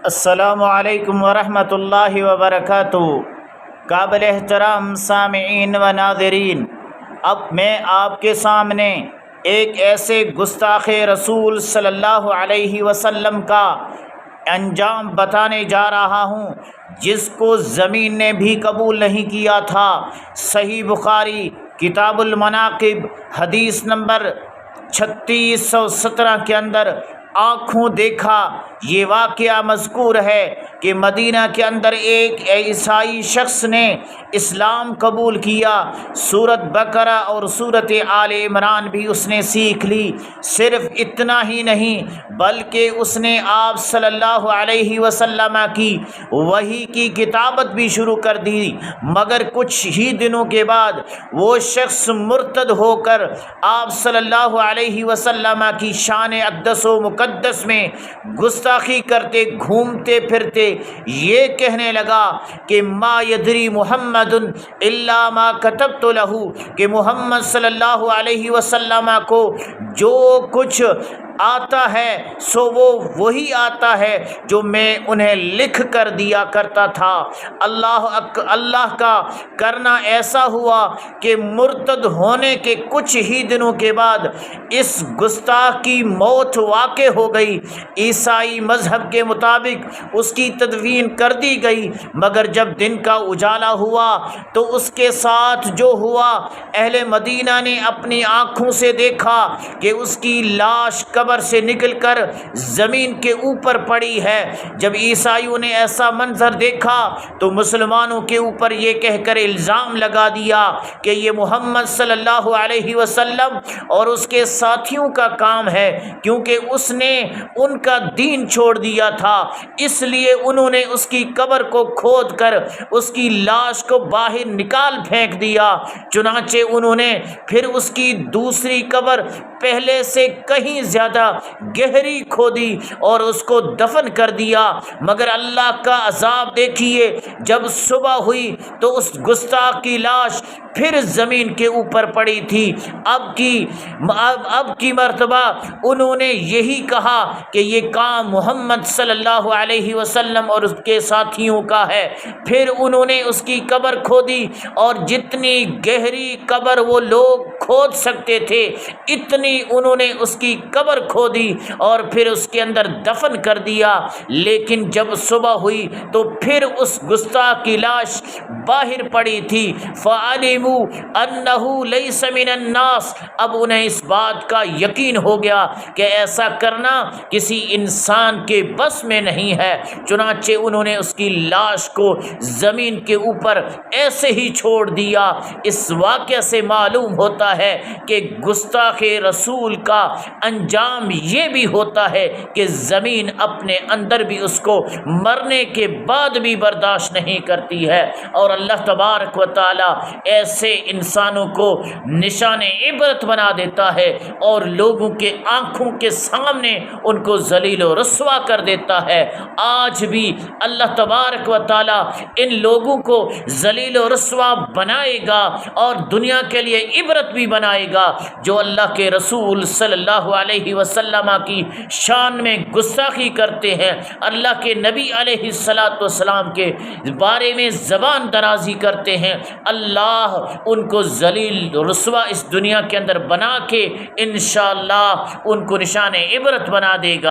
السلام علیکم ورحمۃ اللہ وبرکاتہ۔ قابل احترام سامعین و ناظرین، اب میں آپ کے سامنے ایک ایسے گستاخ رسول صلی اللہ علیہ وسلم کا انجام بتانے جا رہا ہوں جس کو زمین نے بھی قبول نہیں کیا تھا۔ صحیح بخاری کتاب المناقب حدیث نمبر 3617 کے اندر آنکھوں دیکھا یہ واقعہ مذکور ہے کہ مدینہ کے اندر ایک عیسائی شخص نے اسلام قبول کیا۔ سورۃ بقرہ اور سورۃ آل عمران بھی اس نے سیکھ لی۔ صرف اتنا ہی نہیں بلکہ اس نے آپ صلی اللہ علیہ وسلم کی وحی کی کتابت بھی شروع کر دی، مگر کچھ ہی دنوں کے بعد وہ شخص مرتد ہو کر آپ صلی اللہ علیہ وسلم کی شان اقدس و مقدس میں گستاخی کرتے گھومتے پھرتے یہ کہنے لگا کہ ما یدری محمد الا ما کتبت لہ، کہ محمد صلی اللہ علیہ وسلم کو جو کچھ آتا ہے سو وہ وہی آتا ہے جو میں انہیں لکھ کر دیا کرتا تھا۔ اللہ کا کرنا ایسا ہوا کہ مرتد ہونے کے کچھ ہی دنوں کے بعد اس گستاخ کی موت واقع ہو گئی۔ عیسائی مذہب کے مطابق اس کی تدفین کر دی گئی، مگر جب دن کا اجالا ہوا تو اس کے ساتھ جو ہوا اہل مدینہ نے اپنی آنکھوں سے دیکھا کہ اس کی لاش قبر سے نکل کر زمین کے اوپر پڑی ہے۔ جب عیسائیوں نے ایسا منظر دیکھا تو مسلمانوں کے اوپر یہ کہہ کر الزام لگا دیا کہ یہ محمد صلی اللہ علیہ وسلم اور اس کے ساتھیوں کا کام ہے، کیونکہ اس نے ان کا دین چھوڑ دیا تھا، اس لیے انہوں نے اس کی قبر کو کھود کر اس کی لاش کو باہر نکال پھینک دیا۔ چنانچہ انہوں نے پھر اس کی دوسری قبر پہلے سے کہیں زیادہ گہری کھودی اور اس کو دفن کر دیا، مگر اللہ کا عذاب دیکھیے، جب صبح ہوئی تو اس گستاخ کی لاش پھر زمین کے اوپر پڑی تھی۔ اب کی مرتبہ انہوں نے یہی کہا کہ یہ کام محمد صلی اللہ علیہ وسلم اور اس کے ساتھیوں کا ہے۔ پھر انہوں نے اس کی قبر کھودی اور جتنی گہری قبر وہ لوگ کھود سکتے تھے اتنی انہوں نے اس کی قبر کھودی اور پھر اس کے اندر دفن کر دیا۔ لیکن جب صبح ہوئی تو پھر اس گستاخ کی لاش باہر پڑی تھی۔ فعلموا انہ لیس من الناس، اب انہیں اس بات کا یقین ہو گیا کہ ایسا کرنا کسی انسان کے بس میں نہیں ہے۔ چنانچہ انہوں نے اس کی لاش کو زمین کے اوپر ایسے ہی چھوڑ دیا۔ اس واقعہ سے معلوم ہوتا ہے کہ گستاخ رسول کا انجام یہ بھی ہوتا ہے کہ زمین اپنے اندر بھی اس کو مرنے کے بعد بھی برداشت نہیں کرتی ہے، اور اللہ تبارک و تعالی ایسے انسانوں کو نشان عبرت بنا دیتا ہے اور لوگوں کے آنکھوں کے سامنے ان کو ذلیل و رسوا کر دیتا ہے۔ آج بھی اللہ تبارک و تعالی ان لوگوں کو ذلیل و رسوا بنائے گا اور دنیا کے لیے عبرت بھی بنائے گا جو اللہ کے رسول صلی اللہ علیہ وسلم کی شان میں گستاخی کرتے ہیں، اللہ کے نبی علیہ الصلاۃ والسلام کے بارے میں زبان درازی کرتے ہیں۔ اللہ ان کو ذلیل رسوا اس دنیا کے اندر بنا کے انشاءاللہ ان کو نشان عبرت بنا دے گا۔